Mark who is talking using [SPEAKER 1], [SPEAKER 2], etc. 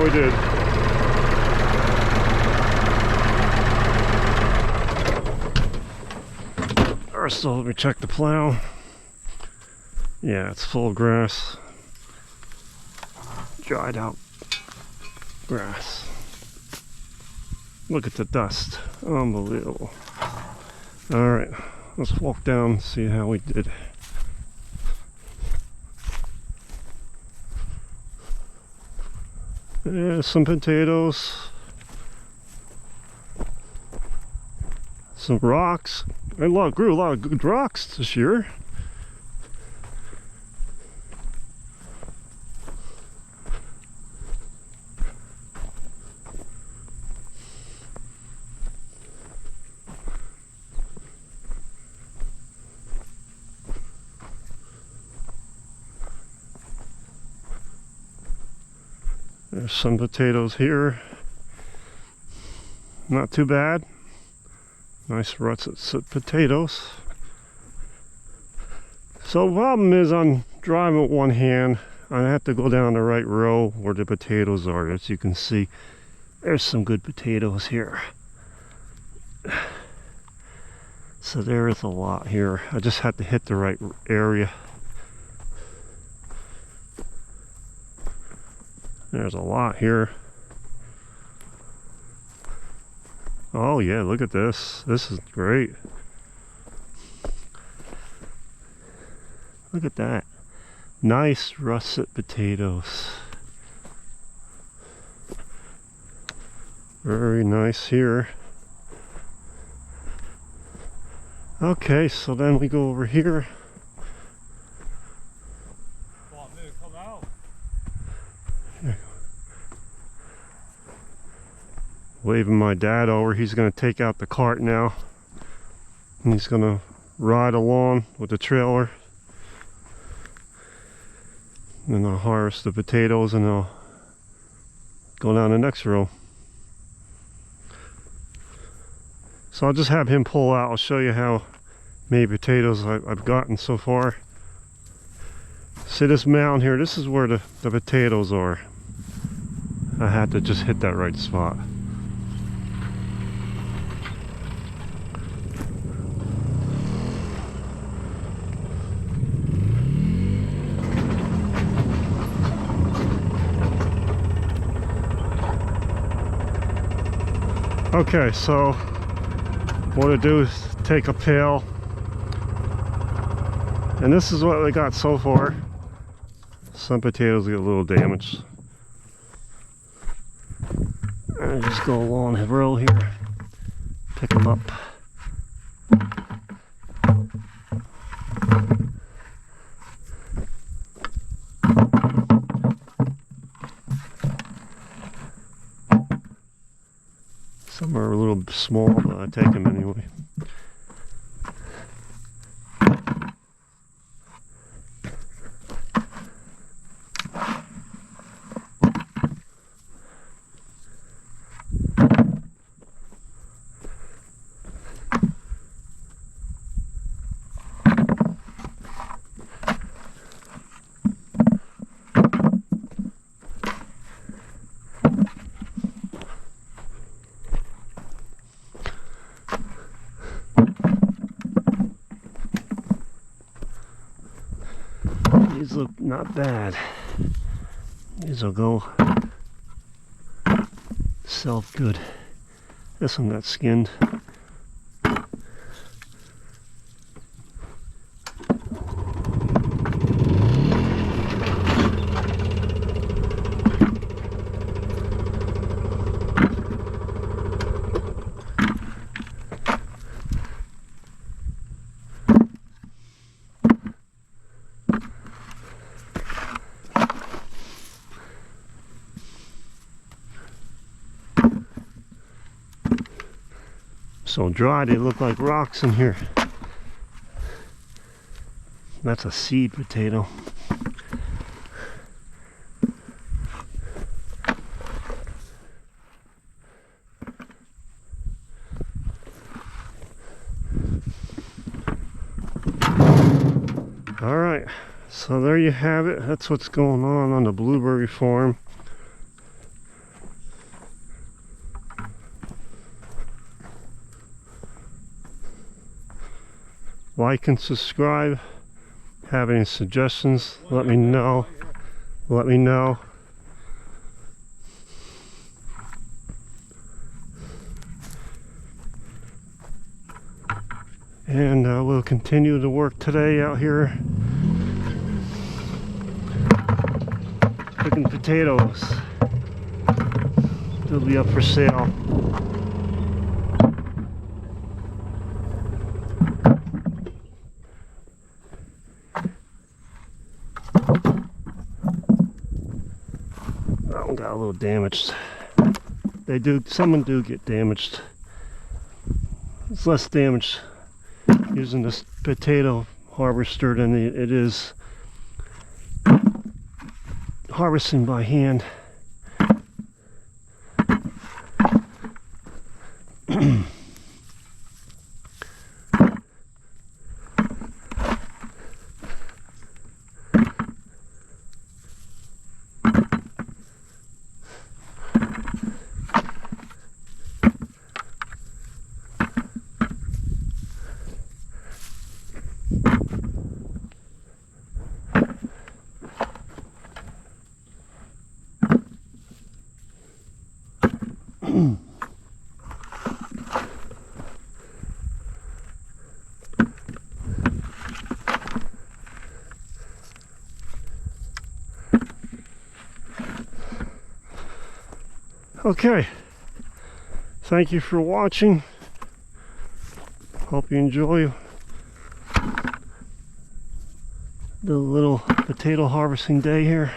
[SPEAKER 1] we did. Alright, so let me check the plow. Yeah, it's full of grass. Dried out grass. Look at the dust. Unbelievable. Alright, let's walk down and see how we did. Yeah, some potatoes. Some rocks. I grew a lot of good rocks this year. There's some potatoes here. Not too bad. Nice russet potatoes. So the problem is I'm driving with one hand. I have to go down the right row where the potatoes are. As you can see, there's some good potatoes here. So there is a lot here. I just have to hit the right area. There's a lot here. Oh yeah, look at this. This is great. Look at that. Nice russet potatoes. Very nice here. Okay, so then we go over here. Waving my dad over. He's going to take out the cart now. And he's going to ride along with the trailer. And I'll harvest the potatoes and I'll go down the next row. So I'll just have him pull out. I'll show you how many potatoes I've gotten so far. See this mound here? This is where the potatoes are. I had to just hit that right spot. Okay, so what I do is take a pail, and this is what we got so far. Some potatoes get a little damaged. And I just go along the row here, pick them up. Some are a little small, but I take them anyway. These look not bad. These will go sell good. This one got skinned. So dry, they look like rocks in here. That's a seed potato. All right, so there you have it. That's what's going on the blueberry farm. Like and subscribe. Have any suggestions? Let me know. Let me know. And we'll continue to work today out here picking potatoes. They'll be up for sale. That one got a little damaged. Some do get damaged. It's less damage using this potato harvester than it is harvesting by hand. Okay, thank you for watching. Hope you enjoy the little potato harvesting day here.